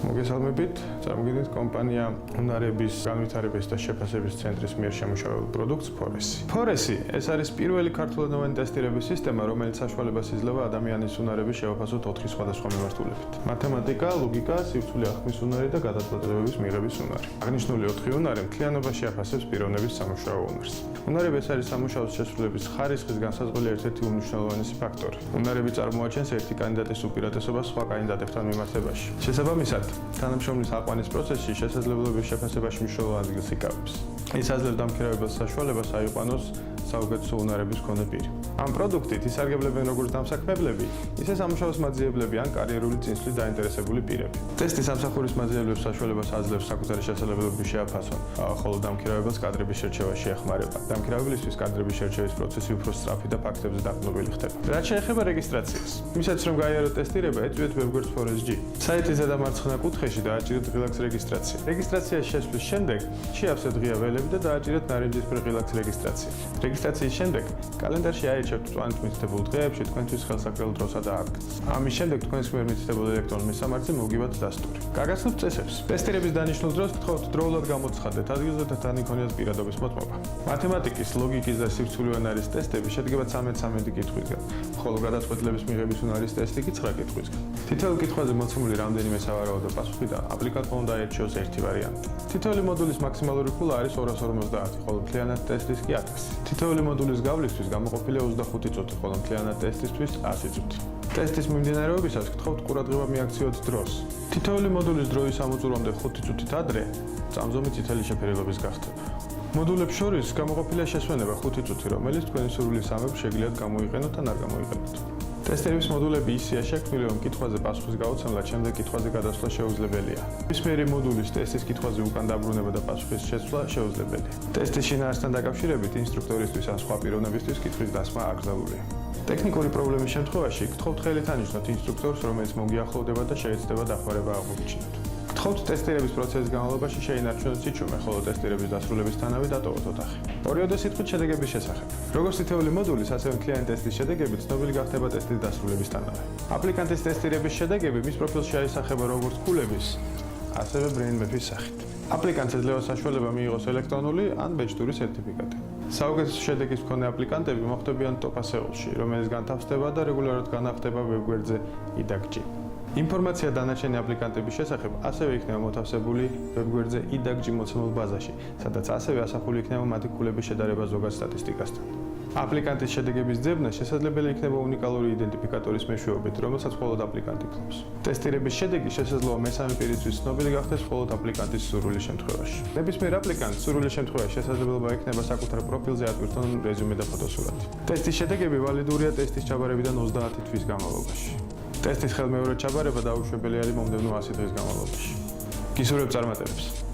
მოგესალმებით, წარმოგიდგენთ კომპანია უნარების განვითარების და შეფასების ცენტრის მიერ შემუშავებულ პროდუქტს Foresi. Foresi ეს არის პირველი ქართულენოვანი ტესტირების სისტემა, რომელიც საშუალებას იძლევა ადამიანის უნარების შევაფასოთ 4 სხვადასხვა მიმართულებით. მათემატიკა, ლოგიკა, სივრცული აღქმის უნარი და გადაწყვეტილებების მიღების უნარი. აღნიშნული 4 უნარი მთლიანობაში აფასებს პიროვნების სამუშაო უნარს. უნარები ეს არის სამუშაოს შესრულების ხარისხის განსაზღვრელი ერთ-ერთი უმნიშვნელოვანესი ფაქტორი. უნარები წარმოაჩენს ერთი კანდიდატის უპირატესობას სხვა კანდიდატებთან მიმართებაში. შესაბამისად, თანამშრომლის აყვანის პროცესში შესაძლებლობების შეფასებაში მნიშვნელოვან ადგილს იკავებს. ის აძლევს დამქირავებელს საშუალებას აიყვანოს საუკეთესო უნარების მქონე პირი. ამ პროდუქტით ისარგებლებენ როგორც დამსაქმებლები, ისე სამუშაოს მაძიებლები ან კარიერული წინსვლით დაინტერესებული პირები. ტესტი სამსახურის მაძიებლებს საშუალებას აძლევს საკუთარი შესაძლებლობების შეაფასონ, ხოლო დამქირავებელს კადრების შერჩევაში ეხმარება. დამქირავებლისთვის კადრების შერჩევის პროცესი უფრო სწრაფი და ფაქტებზე დაყრდნობილი ხდება. რაც შეეხება რეგისტრაციას, მისაც რომ გაიაროთ ტესტირება, ეწვიეთ ვებგვერდს Foresi. საიტის ზედა მარცხენა კუთხეში დააჭირეთ ღილაკს რეგისტრაცია. რეგისტრაციის შესვლის შემდეგ შეავსეთ ღია ველები და დააჭირეთ ნარინჯისფერ ღილაკს რეგისტრაცია. რეგისტრაციის შემდეგ კალენდარში აირჩევთ წვანით მითითებულ დღეებში თქვენთვის ხელსაყრელ დროსა და ადგილს. ამის შემდეგ თქვენს მიერ მითითებულ ელექტრონულ მისამართზე მოგივათ დასტური. გაგაცნობთ წესებს. ტესტირების დანიშნულ დროს გთხოვთ დროულად გამოცხადეთ ადგილზე და თან იქონიათ პირადობის მოწმობა. მათემატიკის, ლოგიკის და სივრცული უნარის ტესტები შედგება 13 კითხვისგან, ხოლო გადაწყვეტილების მიღების უნარის ტესტი კი 9 კითხვისგან. თითოეულ კითხვაზე მოცემული რამდენიმე სავარაუდო პასუხიდან აპლიკანტმა უნდა აირჩიოს ერთი ვარიანტი. თითოეული მოდულის მაქსიმალური ფულა არის 250, ხოლო მთლიანად ტესტის კი 1000. თითოეული მოდულის გავლისთვის გამოყოფილია 25 წუთი, ხოლო მთლიანად ტესტისთვის 100 წუთი. ტესტის მიმდინარეობისას გთხოვთ ყურადღება მიაქციოთ დროს. თითოეული მოდულის დროის ამოწურვამდე 5 წუთით ადრე წამზომი წითელი შეფერილობის გახდება. მოდულებს შორის გამოყოფილია შესვენება 5 წუთი, რომელიც თქვენი სურვილის ამებს შეგიძლიათ გამოიყენოთ ან არ გამოიყენოთ. ტესტირების მოდულები ისეა შექმნილი, რომ კითხვაზე პასუხის გაუცემლად შემდეგ კითხვაზე გადასვლა შეუძლებელია. ნებისმიერი მოდულის ტესტის კითხვაზე უკან დაბრუნება და პასუხის შეცვლა შეუძლებელია. ტესტის შინაარსთან დაკავშირებით ინსტრუქტორისთვის ან სხვა პიროვნებისთვის კითხვის დასმა აკრძალულია. ტექნიკური პრობლემის შემთხვევაში გთხოვთ ხელით ანიშნოთ ინსტრუქტორს, რომელიც მოგიახლოვდება და შეეცდება დახმარება აღმოგიჩინოთ. გთხოვთ ტესტირების პროცესის განმავლობაში შეინარჩუნოთ სიჩუმე, ხოლო ტესტირების დასრულებისთანავე დატოვოთ ოთახი. ორიოდე სიტყვით შედეგების შესახებ. როგორც თითოეული მოდულის, ასევე მთლიანი ტესტის შედეგები ცნობილი გახდება ტესტის დასრულებისთანავე. აპლიკანტის ტესტირების შედეგები მის პროფილში აისახება როგორც ქულების, ასევე brain map-ის სახით. აპლიკანტს ეძლევა საშუალება მიიღოს ელექტრონული ან ბეჭდური სერტიფიკატი. საუკეთესო შედეგის მქონე აპლიკანტები მოხვდებიან ტოპ 100-ში, რომელიც განთავსდება და რეგულარულად განახდება ვებგვერდზე idagg. ინფორმაცია დანარჩენი აპლიკანტების შესახებ ასევე იქნება მოთავსებული ვებგვერდზე idagg მოცემულ ბაზაში, სადაც ასევე ასახული იქნება მათი ქულების შედარება ზოგად სტატისტიკასთან. აპლიკანტის შედეგების ძებნა შესაძლებელი იქნება უნიკალური იდენტიფიკატორის მეშვეობით, რომელსაც მხოლოდ აპლიკანტი ფლობს. ტესტირების შედეგი შესაძლოა მესამე პირისთვის ცნობილი გახდეს მხოლოდ აპლიკანტის სურვილის შემთხვევაში. ნებისმიერ აპლიკანტს სურვილის შემთხვევაში შესაძლებლობა ექნება საკუთარ პროფილზე ატვირთონ რეზიუმე და ფოტოსურათი. ტესტის შედეგები ვალიდურია ტესტის ჩაბარებიდან 30 თვის განმავლობაში. ტესტის ხელმეორედ ჩაბარება დაუშვებელი არის მომდევნო 100 დღის განმავლობაში. გისურვებთ წარმატებებს.